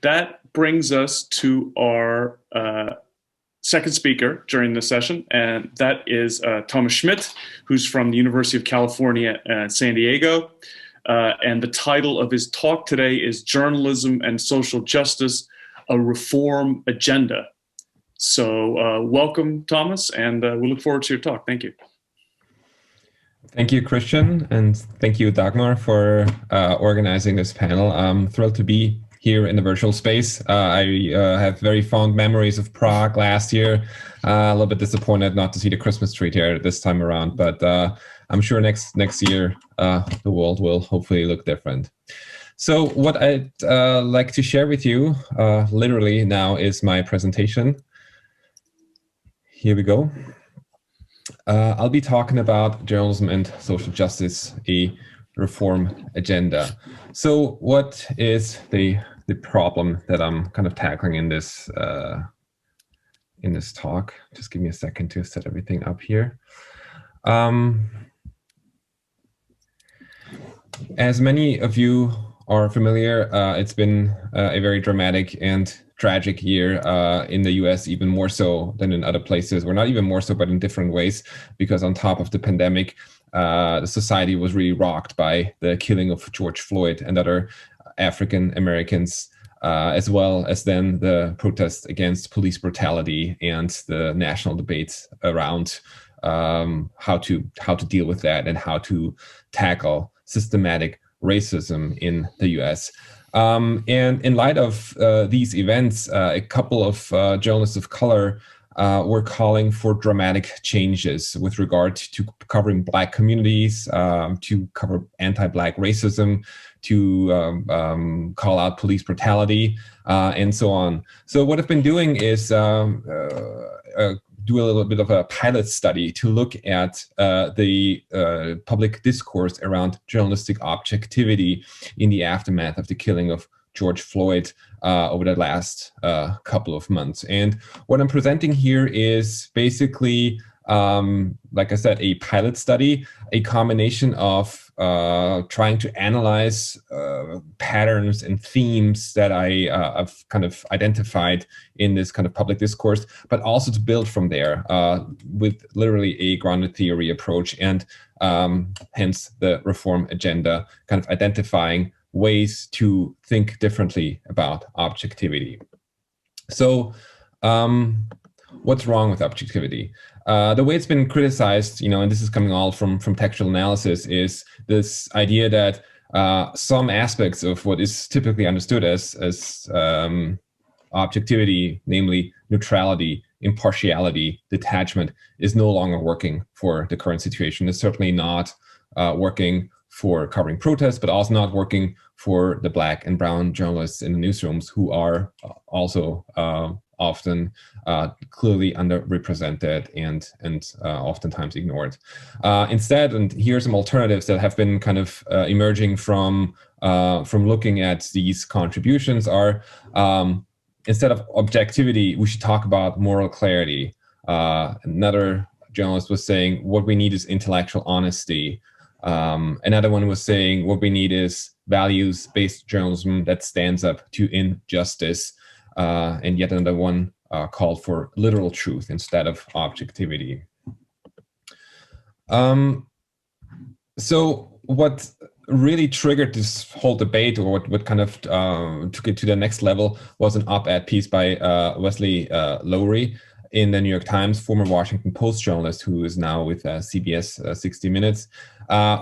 that brings us to our second speaker during this session, and that is Thomas Schmidt, who's from the University of California, San Diego. And the title of his talk today is Journalism and Social Justice, a Reform Agenda. So welcome, Thomas, and we look forward to your talk. Thank you. Thank you, Christian, and thank you, Dagmar, for organizing this panel. I'm thrilled to be here in the virtual space. I have very fond memories of Prague last year. A little bit disappointed not to see the Christmas tree here this time around, but I'm sure next year the world will hopefully look different. So what I'd like to share with you literally now is my presentation. Here we go. I'll be talking about journalism and social justice, a reform agenda. So what is the problem that I'm kind of tackling in this talk? Just give me a second to set everything up here. As many of you are familiar, it's been a very dramatic and tragic year in the US, even more so than in other places, or not even more so, but in different ways, because on top of the pandemic, the society was really rocked by the killing of George Floyd and other African Americans, as well as then the protests against police brutality and the national debates around how to deal with that and how to tackle systematic racism in the US. And in light of these events, a couple of journalists of color were calling for dramatic changes with regard to covering Black communities, to cover anti-Black racism, to call out police brutality, and so on. So what I've been doing is do a little bit of a pilot study to look at the public discourse around journalistic objectivity in the aftermath of the killing of George Floyd over the last couple of months. And what I'm presenting here is basically, like I said, a pilot study, a combination of trying to analyze patterns and themes that I've kind of identified in this kind of public discourse, but also to build from there with literally a grounded theory approach, and hence the reform agenda, kind of identifying ways to think differently about objectivity. So what's wrong with objectivity? The way it's been criticized, and this is coming all from textual analysis, is this idea that some aspects of what is typically understood as objectivity, namely neutrality, impartiality, detachment, is no longer working for the current situation. It's certainly not working for covering protests, but also not working for the Black and brown journalists in the newsrooms, who are also often clearly underrepresented and oftentimes ignored. Instead, and here are some alternatives that have been kind of emerging from looking at these contributions are, instead of objectivity, we should talk about moral clarity. Another journalist was saying what we need is intellectual honesty. Another one was saying what we need is values-based journalism that stands up to injustice. And yet another one called for literal truth instead of objectivity. So what really triggered this whole debate, or what kind of took it to the next level, was an op-ed piece by Wesley Lowery in the New York Times, former Washington Post journalist who is now with CBS 60 Minutes,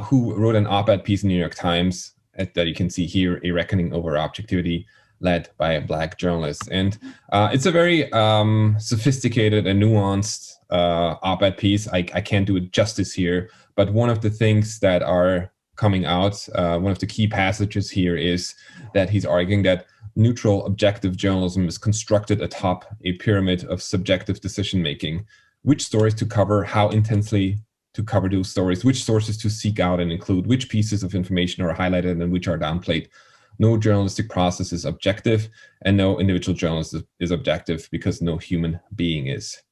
who wrote an op-ed piece in the New York Times that you can see here, A Reckoning Over Objectivity, led by a Black journalist. And it's a very sophisticated and nuanced op-ed piece. I can't do it justice here, but one of the things that are coming out, one of the key passages here, is that he's arguing that neutral, objective journalism is constructed atop a pyramid of subjective decision-making. Which stories to cover, how intensely to cover those stories, which sources to seek out and include, which pieces of information are highlighted and which are downplayed. No journalistic process is objective, and no individual journalist is objective, because no human being is.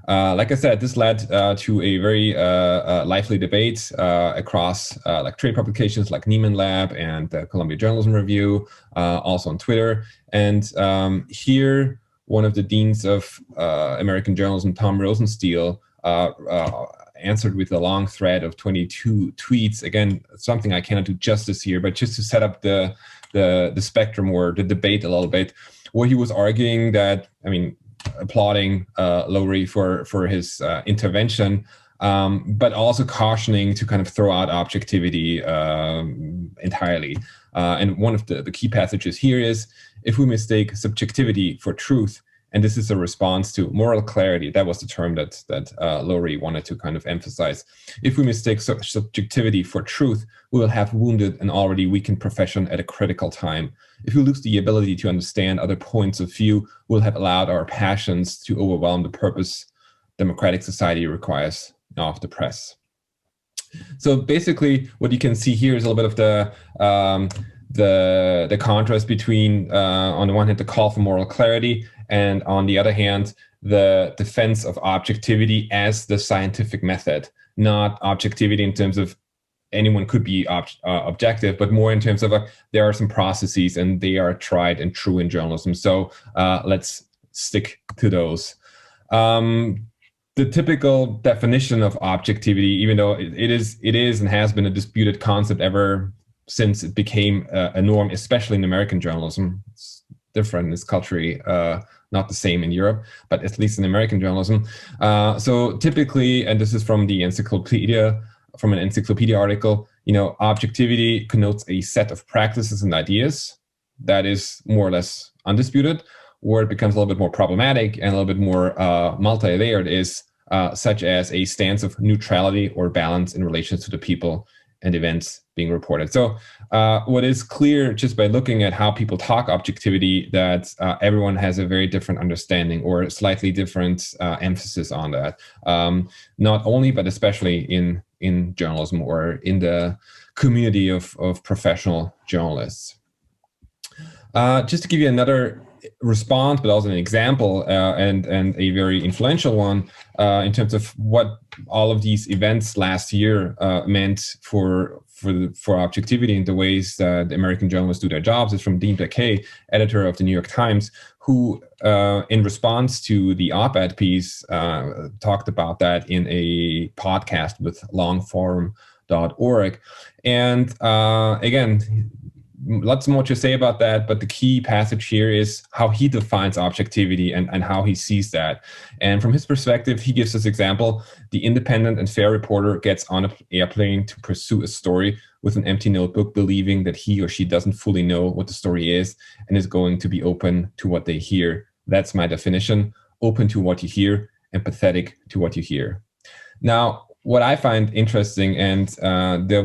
Like I said, this led to a very lively debate across like trade publications like Nieman Lab and the Columbia Journalism Review, also on Twitter. And here, one of the deans of American journalism, Tom Rosenstiel, answered with a long thread of 22 tweets. Again, something I cannot do justice here, but just to set up the spectrum or the debate a little bit, where he was arguing that, I mean, applauding Lowry for his intervention, but also cautioning to kind of throw out objectivity entirely. And one of the key passages here is, if we mistake subjectivity for truth, and this is a response to moral clarity, that was the term that Lowry wanted to kind of emphasize. If we mistake subjectivity for truth, we will have wounded an already weakened profession at a critical time. If we lose the ability to understand other points of view, we'll have allowed our passions to overwhelm the purpose democratic society requires of the press. So basically, what you can see here is a little bit of the contrast between, on the one hand, the call for moral clarity, and on the other hand, the defense of objectivity as the scientific method, not objectivity in terms of anyone could be objective, but more in terms of there are some processes and they are tried and true in journalism. So let's stick to those. The typical definition of objectivity, even though it is and has been a disputed concept ever since it became a norm, especially in American journalism. It's different, it's culturally not the same in Europe, but at least in American journalism. So typically, and this is from the encyclopedia, from an encyclopedia article, objectivity connotes a set of practices and ideas that is more or less undisputed. Where it becomes a little bit more problematic and a little bit more multi-layered is such as a stance of neutrality or balance in relation to the people and events being reported. So what is clear just by looking at how people talk objectivity, that everyone has a very different understanding or a slightly different emphasis on that. Not only, but especially in journalism or in the community of professional journalists. Just to give you another response, but also an example and a very influential one in terms of what all of these events last year meant for objectivity and the ways that American journalists do their jobs, is from Dean Baquet, editor of the New York Times, who in response to the op-ed piece talked about that in a podcast with longform.org. And again, lots more to say about that, but the key passage here is how he defines objectivity and how he sees that. And from his perspective, he gives this example: the independent and fair reporter gets on an airplane to pursue a story with an empty notebook, believing that he or she doesn't fully know what the story is and is going to be open to what they hear. That's my definition: open to what you hear, empathetic to what you hear. Now, what I find interesting, and there,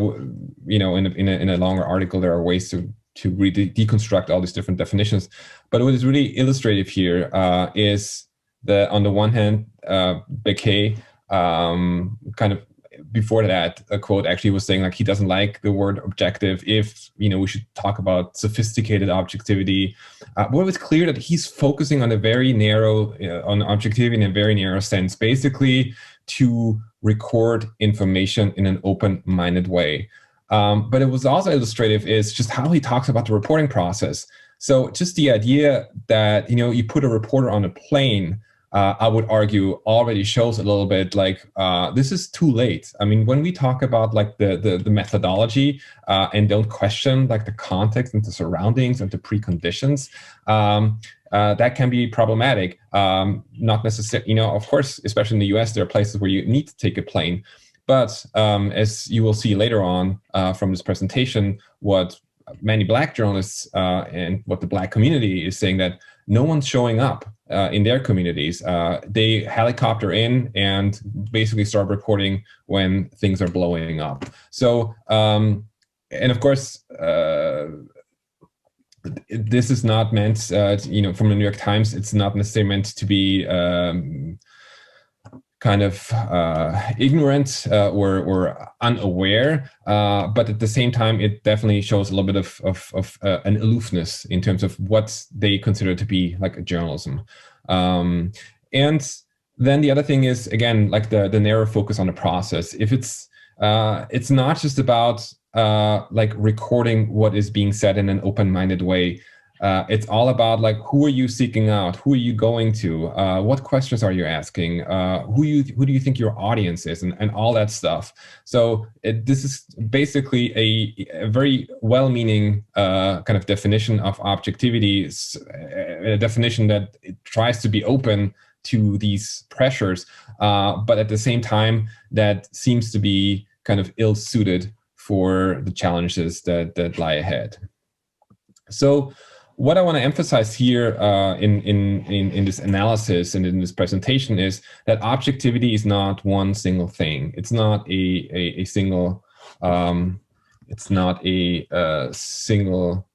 in a longer article, there are ways to really deconstruct all these different definitions. But what is really illustrative here is that, on the one hand, Baquet kind of before that, a quote actually was saying like he doesn't like the word objective. If we should talk about sophisticated objectivity, but it was clear that he's focusing on a very narrow on objectivity in a very narrow sense, basically to record information in an open-minded way. But it was also illustrative is just how he talks about the reporting process. So just the idea that, you put a reporter on a plane, I would argue already shows a little bit like this is too late. I mean, when we talk about like the methodology and don't question like the context and the surroundings and the preconditions, that can be problematic. Not necessarily, of course, especially in the US, there are places where you need to take a plane. But as you will see later on from this presentation, what many Black journalists and what the Black community is saying, that no one's showing up in their communities. They helicopter in and basically start reporting when things are blowing up. So, and of course, this is not meant, from the New York Times, it's not necessarily meant to be kind of ignorant or unaware, but at the same time, it definitely shows a little bit of an aloofness in terms of what they consider to be like a journalism. And then the other thing is, again, like the narrow focus on the process. If it's not just about like recording what is being said in an open-minded way. It's all about like, who are you seeking out? Who are you going to? What questions are you asking? Who do you think your audience is, and all that stuff. So this is basically a very well-meaning kind of definition of objectivity, a definition that it tries to be open to these pressures, but at the same time that seems to be kind of ill-suited for the challenges that lie ahead. So what I want to emphasize here in this analysis and in this presentation is that objectivity is not one single thing. It's not a single. It's not a single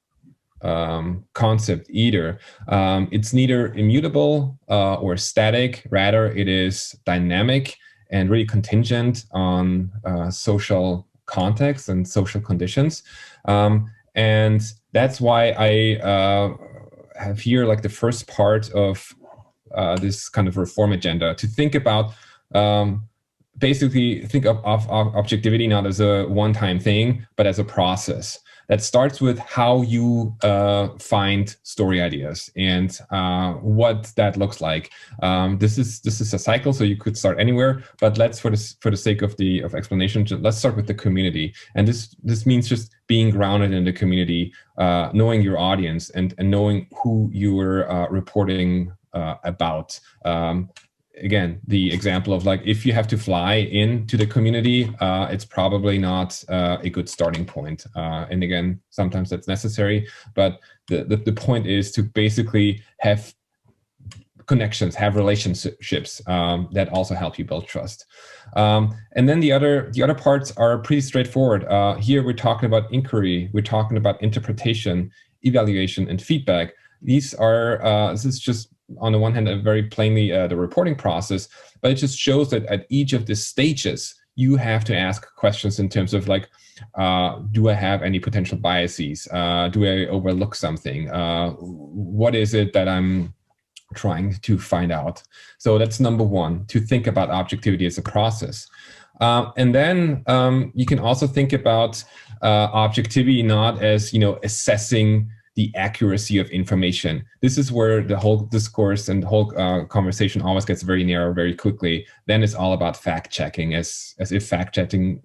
concept either. It's neither immutable or static. Rather, it is dynamic and really contingent on social context and social conditions. And that's why I have here like the first part of this kind of reform agenda, to think about, basically think of objectivity not as a one-time thing, but as a process that starts with how you find story ideas and what that looks like. This is a cycle, so you could start anywhere. But let's, for the sake of explanation, let's start with the community. And this means just being grounded in the community, knowing your audience and knowing who you are reporting about. Again, the example of like, if you have to fly into the community, it's probably not a good starting point. And again, sometimes that's necessary, but the point is to basically have connections, have relationships that also help you build trust. And then the other parts are pretty straightforward. Here we're talking about inquiry, we're talking about interpretation, evaluation, and feedback. These are, this is just, on the one hand, very plainly the reporting process, but it just shows that at each of the stages, you have to ask questions in terms of like, do I have any potential biases? Do I overlook something? What is it that I'm trying to find out? So that's number one, to think about objectivity as a process. And then you can also think about objectivity not as, assessing the accuracy of information. This is where the whole discourse and the whole conversation always gets very narrow very quickly. Then it's all about fact checking, as if fact checking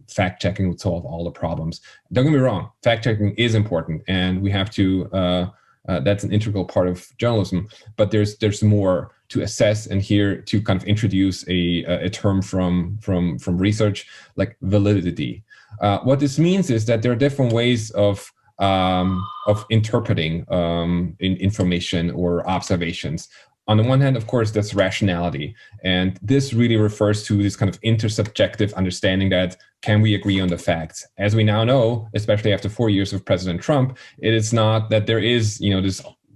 would solve all the problems. Don't get me wrong, fact checking is important, and we have to. That's an integral part of journalism. But there's more to assess, and here to kind of introduce a term from research, like validity. What this means is that there are different ways of interpreting information or observations. On the one hand, of course, that's rationality. And this really refers to this kind of intersubjective understanding that, can we agree on the facts? As we now know, especially after 4 years of President Trump, it is not that there is,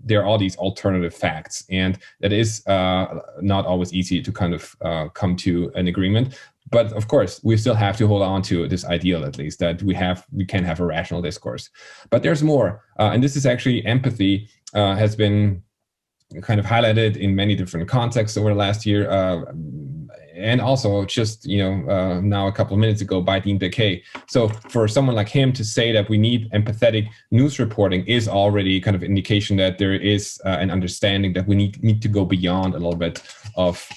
there are all these alternative facts, and that is not always easy to kind of come to an agreement. But of course, we still have to hold on to this ideal, at least, that we can have a rational discourse. But there's more, and this is actually empathy has been kind of highlighted in many different contexts over the last year, and also just now a couple of minutes ago by Dean Baquet. So for someone like him to say that we need empathetic news reporting is already kind of indication that there is an understanding that we need to go beyond a little bit of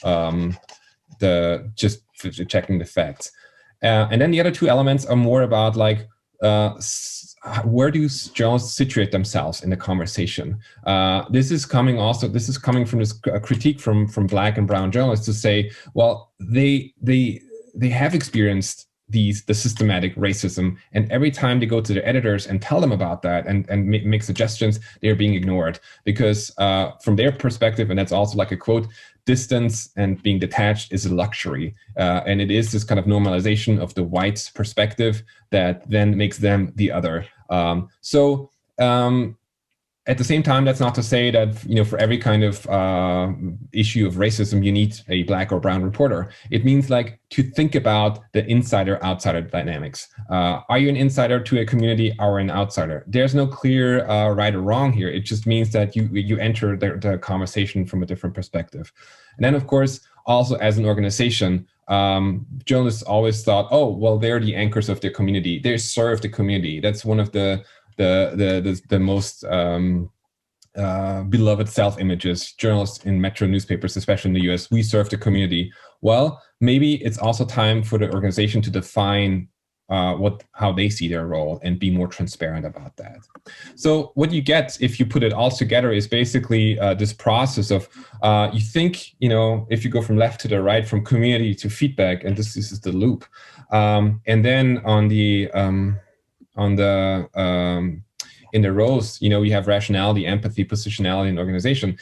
the just checking the facts. And then the other two elements are more about like, where do journalists situate themselves in the conversation? This is coming from this critique from Black and brown journalists to say, well, they have experienced the systematic racism, and every time they go to their editors and tell them about that and make suggestions, they're being ignored because from their perspective, and that's also like a quote, distance and being detached is a luxury. And it is this kind of normalization of the white perspective that then makes them the other. At the same time, that's not to say that, for every kind of issue of racism, you need a Black or brown reporter. It means like to think about the insider-outsider dynamics. Are you an insider to a community or an outsider? There's no clear right or wrong here. It just means that you enter the conversation from a different perspective. And then, of course, also as an organization, journalists always thought, oh, well, they're the anchors of their community. They serve the community. That's one of the most beloved self-images. Journalists in metro newspapers, especially in the US, we serve the community. Well, maybe it's also time for the organization to define how they see their role and be more transparent about that. So what you get if you put it all together is basically this process of you think, if you go from left to the right, from community to feedback, and this is the loop, and then in the rows, you have rationality, empathy, positionality, and organization.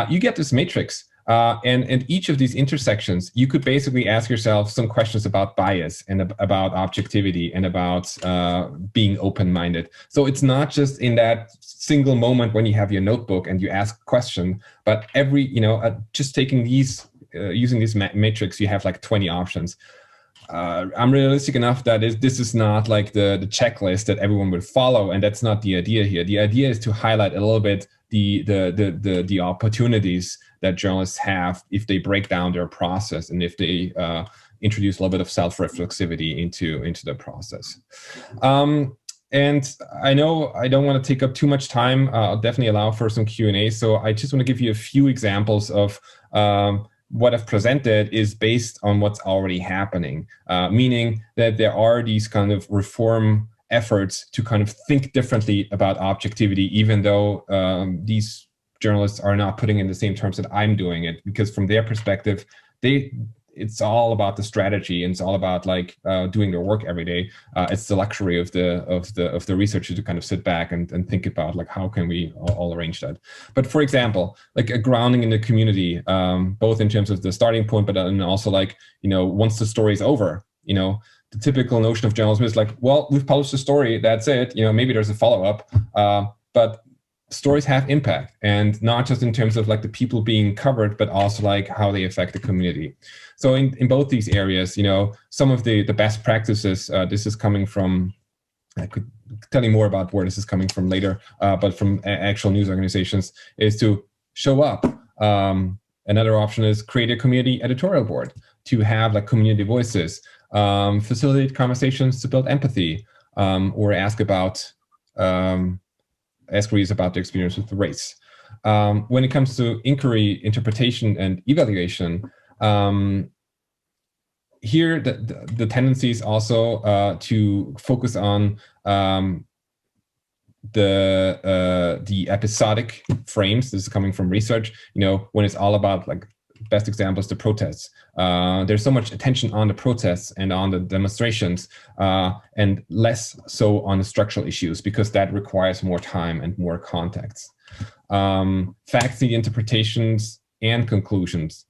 You get this matrix. And each of these intersections, you could basically ask yourself some questions about bias and about objectivity and about being open-minded. So it's not just in that single moment when you have your notebook and you ask a question, but just taking these, using this matrix, you have like 20 options. I'm realistic enough that this is not like the checklist that everyone would follow, and that's not the idea here. The idea is to highlight a little bit the opportunities that journalists have if they break down their process and if they introduce a little bit of self-reflexivity into the process. And I know I don't want to take up too much time. I'll definitely allow for some Q&A. So I just want to give you a few examples of what I've presented is based on what's already happening, meaning that there are these kind of reform efforts to kind of think differently about objectivity, even though these journalists are not putting in the same terms that I'm doing it, because from their perspective, it's all about the strategy and it's all about like doing their work every day. It's the luxury of the researcher to kind of sit back and think about like how can we all arrange that. But for example, like a grounding in the community, both in terms of the starting point, but then also like once the story is over, the typical notion of journalism is like, well, we've published a story, that's it. Maybe there's a follow-up, but stories have impact, and not just in terms of like the people being covered, but also like how they affect the community. So in both these areas, some of the best practices, this is coming from, I could tell you more about where this is coming from later, but from actual news organizations, is to show up. Another option is create a community editorial board to have like community voices, facilitate conversations to build empathy, or ask queries about the experience with the race. When it comes to inquiry, interpretation, and evaluation, here the tendency is also to focus on the episodic frames. This is coming from research. When it's all about like best example is the protests. There's so much attention on the protests and on the demonstrations, and less so on the structural issues, because that requires more time and more context. Facts, the interpretations, and conclusions.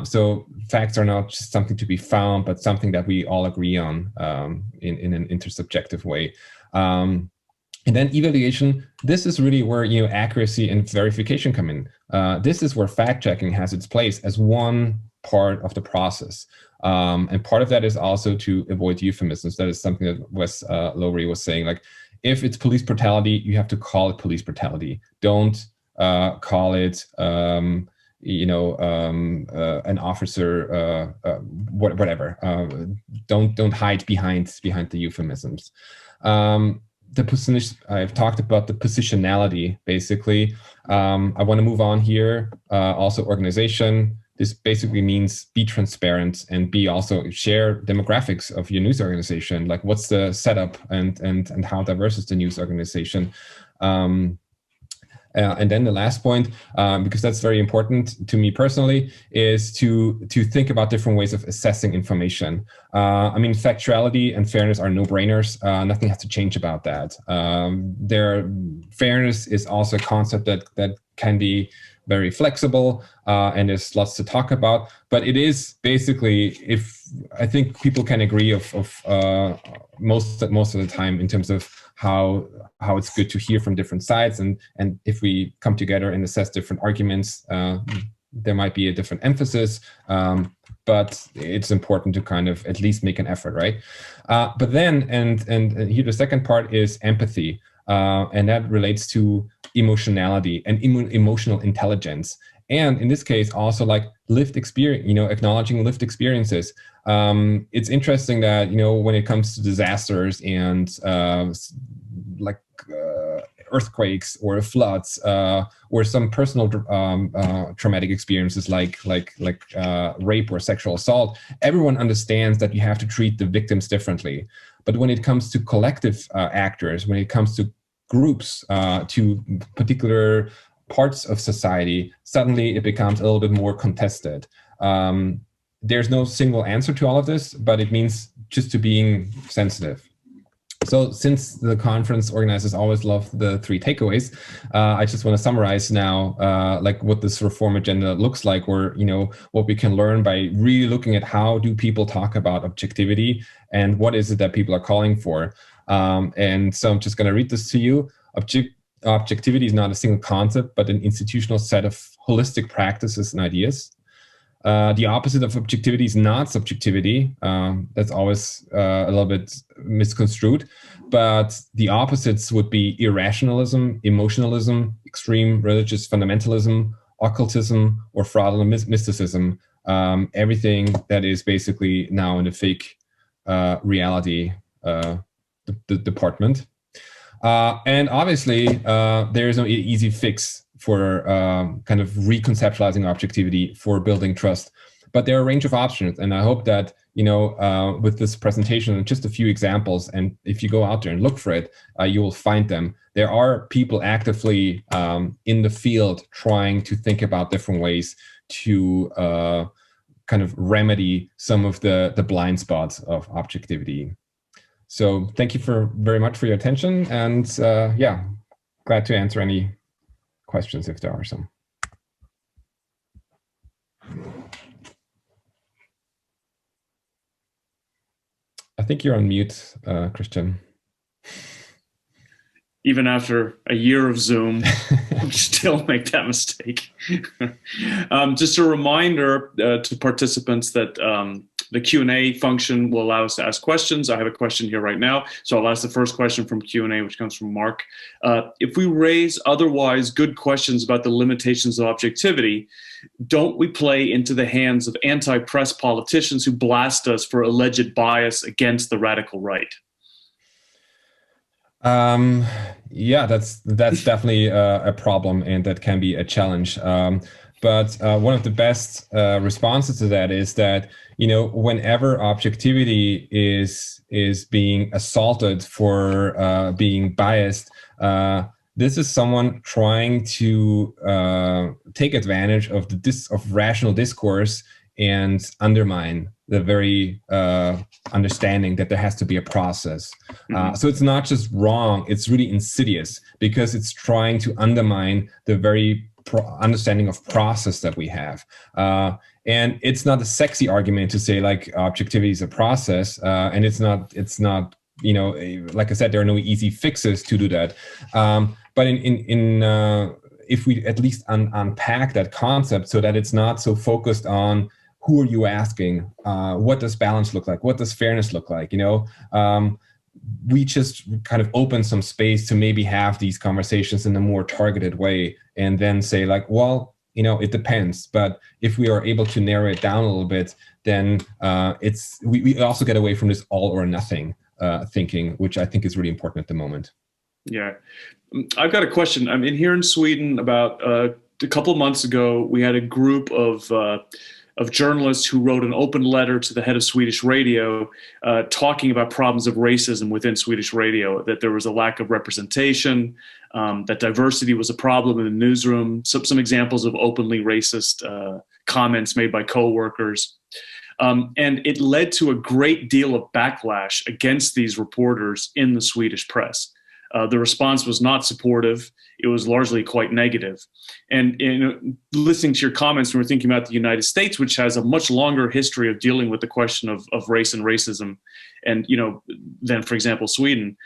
So facts are not just something to be found, but something that we all agree on in an intersubjective way. And then evaluation, this is really where accuracy and verification come in. This is where fact-checking has its place as one part of the process. And part of that is also to avoid euphemisms. That is something that Wes Lowery was saying, like, if it's police brutality, you have to call it police brutality. Don't call it an officer, whatever. Don't hide behind the euphemisms. I've talked about the positionality, basically. I want to move on here. Also organization. This basically means be transparent and also share demographics of your news organization. Like what's the setup and how diverse is the news organization. And then the last point, because that's very important to me personally, is to think about different ways of assessing information. Factuality and fairness are no-brainers. Nothing has to change about that. Fairness is also a concept that can be very flexible, and there's lots to talk about. But it is basically, I think people can agree of most of the time in terms of how it's good to hear from different sides, and if we come together and assess different arguments, there might be a different emphasis, but it's important to kind of at least make an effort, right? But then, and here the second part is empathy. and that relates to emotionality and emotional intelligence. And in this case, also like lived experience, acknowledging lived experiences. It's interesting that, when it comes to disasters and earthquakes or floods or some personal traumatic experiences like rape or sexual assault, everyone understands that you have to treat the victims differently. But when it comes to collective actors, when it comes to groups, to particular parts of society, suddenly it becomes a little bit more contested. There's no single answer to all of this, but it means just to being sensitive. So since the conference organizers always love the 3 takeaways, I just want to summarize now like what this reform agenda looks like, or what we can learn by really looking at how do people talk about objectivity and what is it that people are calling for. And so I'm just going to read this to you. Objectivity is not a single concept, but an institutional set of holistic practices and ideas. The opposite of objectivity is not subjectivity. That's always a little bit misconstrued. But the opposites would be irrationalism, emotionalism, extreme religious fundamentalism, occultism, or fraudulent mysticism. Everything that is basically now in the fake reality department. And obviously, there is no easy fix for kind of reconceptualizing objectivity, for building trust. But there are a range of options. And I hope that, with this presentation and just a few examples, and if you go out there and look for it, you will find them. There are people actively in the field trying to think about different ways to kind of remedy some of the blind spots of objectivity. So thank you very much for your attention. And yeah, glad to answer any questions if there are some. I think you're on mute, Christian. Even after a year of Zoom, still make that mistake. Just a reminder to participants that the Q&A function will allow us to ask questions. I have a question here right now, so I'll ask the first question from Q&A, which comes from Mark. If we raise otherwise good questions about the limitations of objectivity, don't we play into the hands of anti-press politicians who blast us for alleged bias against the radical right? Yeah, that's definitely a problem, and that can be a challenge. But one of the best responses to that is that, whenever objectivity is being assaulted for being biased, this is someone trying to take advantage of of rational discourse and undermine the very understanding that there has to be a process. So it's not just wrong, it's really insidious, because it's trying to undermine the very understanding of process that we have. And it's not a sexy argument to say like objectivity is a process, and it's not, like I said, there are no easy fixes to do that. But if we at least unpack that concept so that it's not so focused on who are you asking, what does balance look like, what does fairness look like, we just kind of open some space to maybe have these conversations in a more targeted way, and then say like, well, it depends. But if we are able to narrow it down a little bit, then we also get away from this all or nothing thinking, which I think is really important at the moment. Yeah, I've got a question. I mean, here in Sweden, about a couple of months ago, we had a group of journalists who wrote an open letter to the head of Swedish radio talking about problems of racism within Swedish radio, that there was a lack of representation, that diversity was a problem in the newsroom, some examples of openly racist comments made by coworkers. And it led to a great deal of backlash against these reporters in the Swedish press. The response was not supportive. It was largely quite negative. And listening to your comments when we're thinking about the United States, which has a much longer history of dealing with the question of race and racism, and than, for example, Sweden,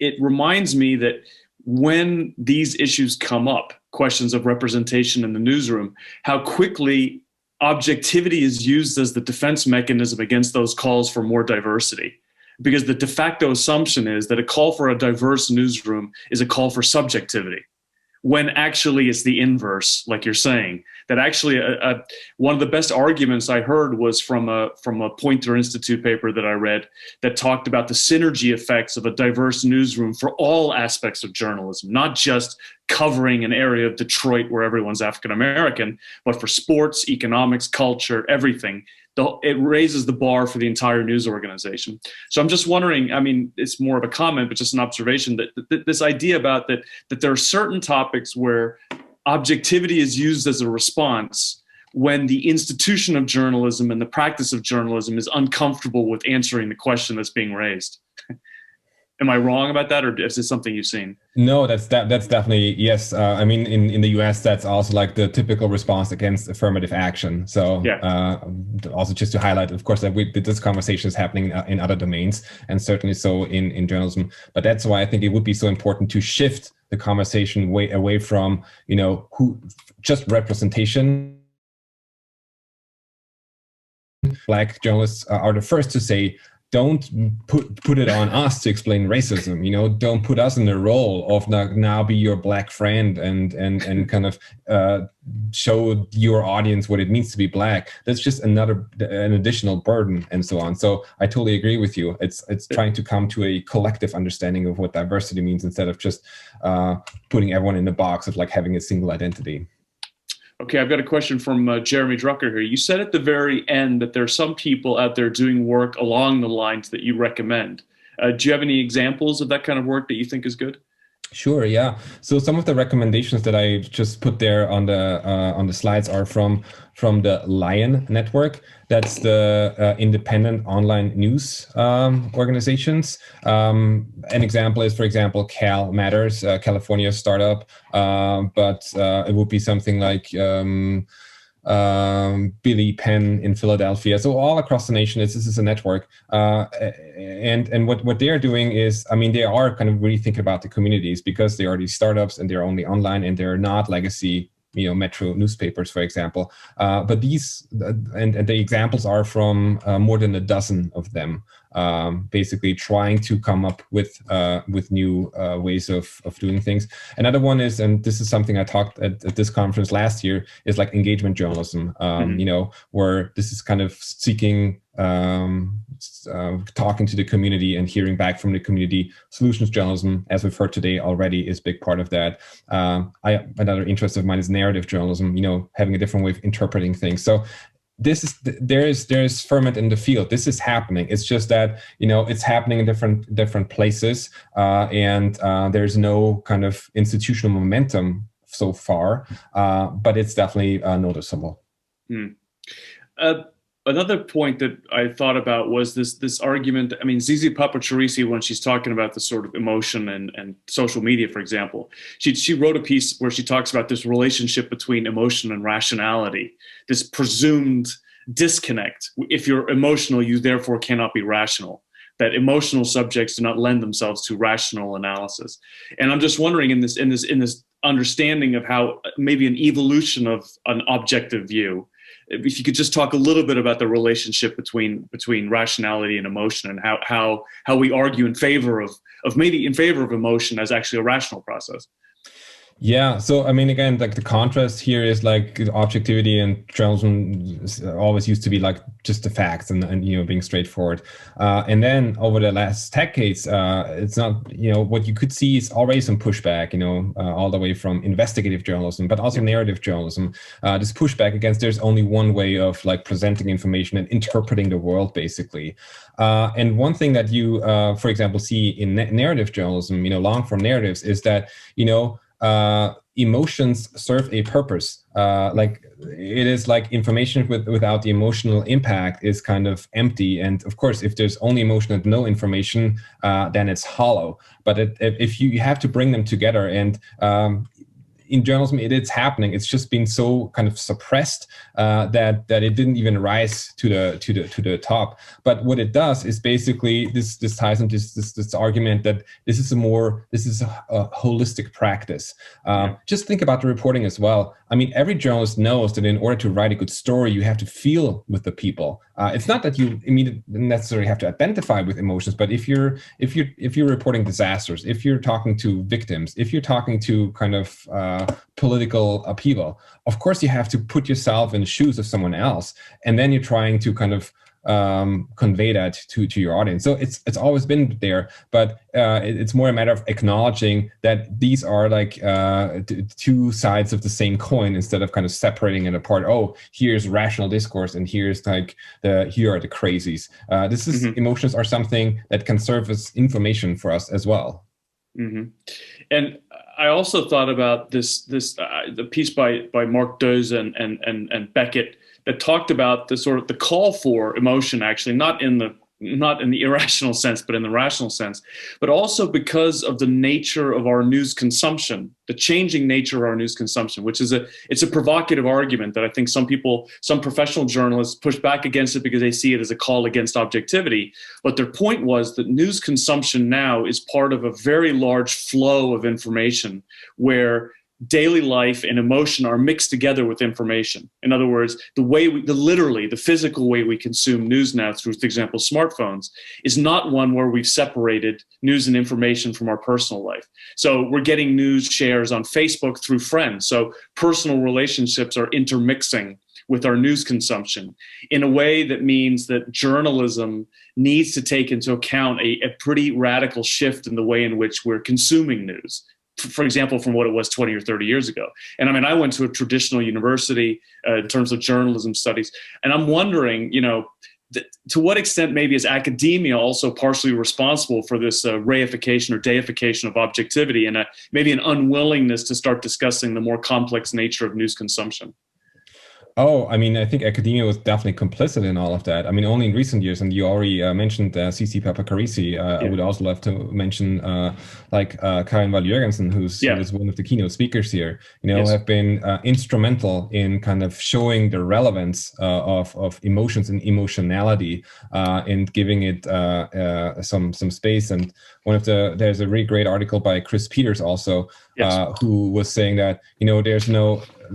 it reminds me that when these issues come up, questions of representation in the newsroom, how quickly objectivity is used as the defense mechanism against those calls for more diversity. because the de facto assumption is that a call for a diverse newsroom is a call for subjectivity, when actually it's the inverse, like you're saying. That actually one of the best arguments I heard was from a Poynter Institute paper that I read that talked about the synergy effects of a diverse newsroom for all aspects of journalism, not just covering an area of Detroit where everyone's African American, but for sports, economics, culture, everything. It raises the bar for the entire news organization. So I'm just wondering, I mean, it's more of a comment, but just an observation that this idea about that there are certain topics where objectivity is used as a response when the institution of journalism and the practice of journalism is uncomfortable with answering the question that's being raised. Am I wrong about that, or is this something you've seen? No, that's definitely yes. I mean, in the US, that's also like the typical response against affirmative action. So yeah. Also just to highlight, of course, that this conversation is happening in other domains, and certainly so in journalism. But that's why I think it would be so important to shift the conversation away from who just representation. Black journalists are the first to say, don't put it on us to explain racism. Don't put us in the role of now be your black friend and kind of show your audience what it means to be black. That's just an additional burden and so on. So I totally agree with you. It's trying to come to a collective understanding of what diversity means instead of just putting everyone in the box of like having a single identity. Okay, I've got a question from Jeremy Drucker here. You said at the very end that there are some people out there doing work along the lines that you recommend. Do you have any examples of that kind of work that you think is good? Sure, yeah. So some of the recommendations that I just put there on the slides are from the Lion Network. That's the independent online news organizations. An example is, for example, Cal Matters, California startup, but it would be something like Billy Penn in Philadelphia. So all across the nation, this is a network. And what they are doing is, I mean, they are kind of really thinking about the communities because they are these startups and they're only online and they're not legacy, metro newspapers, for example. But these, and the examples are from more than a dozen of them, basically trying to come up with new ways of doing things. Another one is, and this is something I talked at this conference last year, is like engagement journalism, where this is kind of seeking, talking to the community and hearing back from the community. Solutions journalism, as we've heard today already, is a big part of that. Another interest of mine is narrative journalism, having a different way of interpreting things. So there is ferment in the field. This is happening. It's just that it's happening in different places, and there's no kind of institutional momentum so far, but it's definitely noticeable. Another point that I thought about was this argument. I mean, Zizi Papacherisi, when she's talking about the sort of emotion and social media, for example, she wrote a piece where she talks about this relationship between emotion and rationality, this presumed disconnect. If you're emotional, you therefore cannot be rational. That emotional subjects do not lend themselves to rational analysis. And I'm just wondering, in this understanding of how maybe an evolution of an objective view, if you could just talk a little bit about the relationship between rationality and emotion, and how we argue in favor of emotion as actually a rational process. Yeah, so I mean, again, like the contrast here is like objectivity and journalism always used to be like just the facts and being straightforward. And then over the last decades, it's not, what you could see is already some pushback, all the way from investigative journalism, but also narrative journalism. This pushback against there's only one way of like presenting information and interpreting the world, basically. And one thing that you, for example, see in narrative journalism, long form narratives, is that, emotions serve a purpose. Like it is like information without the emotional impact is kind of empty. And of course, if there's only emotion and no information, then it's hollow. But if you have to bring them together, and in journalism, it's happening. It's just been so kind of suppressed that it didn't even rise to the top. But what it does is basically this ties into this argument that this is a holistic practice. Just think about the reporting as well. I mean, every journalist knows that in order to write a good story, you have to feel with the people. It's not that you immediately necessarily have to identify with emotions, but if you're reporting disasters, if you're talking to victims, if you're talking to kind of political upheaval, of course you have to put yourself in the shoes of someone else, and then you're trying to kind of convey that to your audience. So it's always been there, but it's more a matter of acknowledging that these are like two sides of the same coin, instead of kind of separating it apart. Oh, here's rational discourse, and here's like here are the crazies. This is emotions are something that can serve as information for us as well. And I also thought about the piece by Mark Doze and Beckett that talked about the sort of the call for emotion, actually, not in the irrational sense, but in the rational sense, but also because of the nature of our news consumption, the changing nature of our news consumption, which is it's a provocative argument that I think some professional journalists push back against it because they see it as a call against objectivity. But their point was that news consumption now is part of a very large flow of information where daily life and emotion are mixed together with information. In other words, the physical way we consume news now through, for example, smartphones, is not one where we've separated news and information from our personal life. So we're getting news shares on Facebook through friends. So personal relationships are intermixing with our news consumption in a way that means that journalism needs to take into account a pretty radical shift in the way in which we're consuming news, for example, from what it was 20 or 30 years ago. And I mean, I went to a traditional university in terms of journalism studies, and I'm wondering, to what extent maybe is academia also partially responsible for this reification or deification of objectivity, and maybe an unwillingness to start discussing the more complex nature of news consumption? Oh, I mean, I think academia was definitely complicit in all of that. I mean, only in recent years, and you already mentioned CC Papakarisi. I would also love to mention Karin Wahl-Jürgensen, who was one of the keynote speakers here, have been instrumental in kind of showing the relevance of emotions and emotionality and giving it some space. And there's a really great article by Chris Peters also, who was saying that,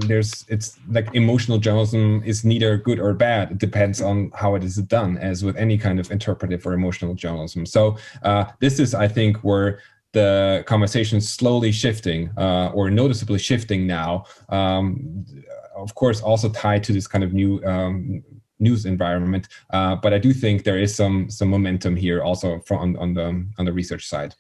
it's like emotional journalism is neither good or bad. It depends on how it is done, as with any kind of interpretive or emotional journalism. So this is, I think, where the conversation is slowly shifting or noticeably shifting now. Of course, also tied to this kind of new news environment. But I do think there is some momentum here also on the research side.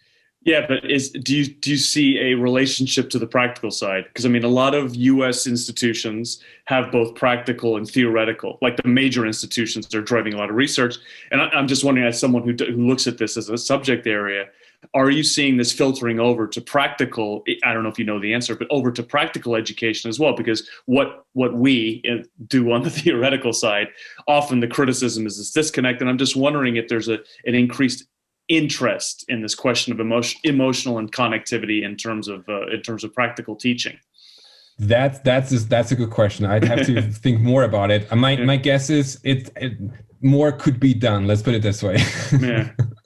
Yeah, but do you see a relationship to the practical side? Because I mean, a lot of U.S. institutions have both practical and theoretical. Like the major institutions are driving a lot of research, and I'm just wondering, as someone who looks at this as a subject area, are you seeing this filtering over to practical? I don't know if you know the answer, but over to practical education as well. Because what we do on the theoretical side, often the criticism is this disconnect, and I'm just wondering if there's an increased interest in this question of emotional and connectivity in terms of practical teaching. That's a good question. I'd have to think more about it. My guess is it more could be done. Let's put it this way.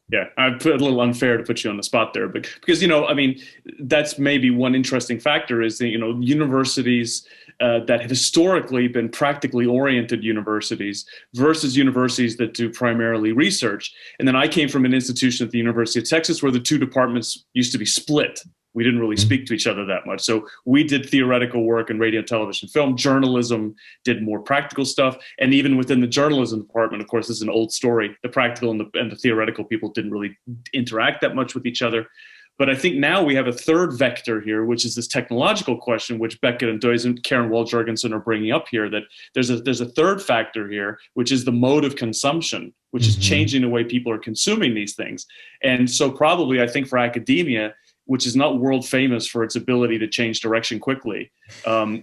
Yeah, I put a little unfair to put you on the spot there, but because I mean, that's maybe one interesting factor is that universities that have historically been practically oriented universities versus universities that do primarily research. And then I came from an institution at the University of Texas where the two departments used to be split. We didn't really speak to each other that much. So we did theoretical work in radio, television, film. Journalism did more practical stuff. And even within the journalism department, of course, this is an old story. The practical and the theoretical people didn't really interact that much with each other. But I think now we have a third vector here, which is this technological question, which Beckett and Doise and Karin Wahl-Jürgensen are bringing up here, that there's a third factor here, which is the mode of consumption, which is changing the way people are consuming these things. And so probably, I think, for academia, which is not world famous for its ability to change direction quickly,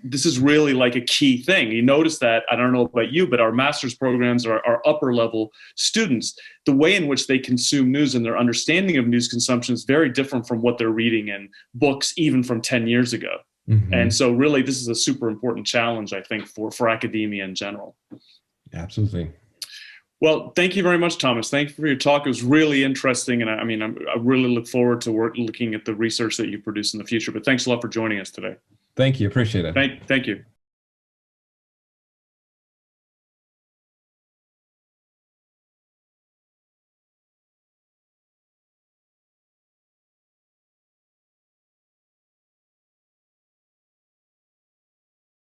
this is really like a key thing. You notice that, I don't know about you, but our master's programs, our upper level students, the way in which they consume news and their understanding of news consumption is very different from what they're reading in books, even from 10 years ago. And so really, this is a super important challenge, I think, for academia in general. Absolutely. Well, thank you very much, Thomas. Thank you for your talk. It was really interesting. And I really look forward to looking at the research that you produce in the future. But thanks a lot for joining us today. Thank you. Appreciate it. Thank you.